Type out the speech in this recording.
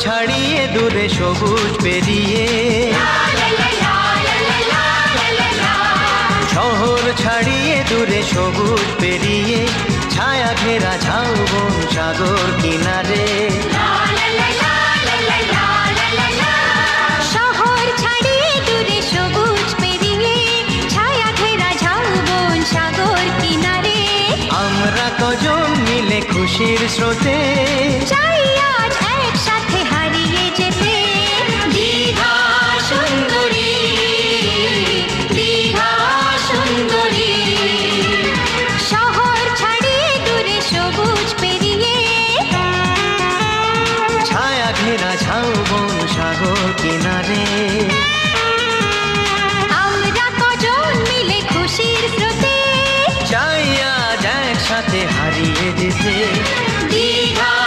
ছাড়িয়ে দূরে সবুজ পেরিয়ে, শহর ছাড়িয়ে দূরে সবুজ পেরিয়ে, ছায়া ঘেরা ঝাউবন সাগর কিনারে। শহর ছাড়িয়ে দূরে সবুজ পেরিয়ে, ছায়া ঘেরা ঝাউবন সাগর কিনারে। আমরা কজন মিলে খুশির স্রোতে, চাই আজ একসাথে হারিয়ে যেতে। দীঘা সুন্দরী, দীঘা সুন্দরী। শহর ছাড়িয়ে দূরে সবুজ পেরিয়ে, ছায়া ঘেরা ঝাউবন সাগর কিনারে। আমরা কজন মিলে খুশির স্রোতে, চাই আজ একসাথে হারিয়ে যেতে।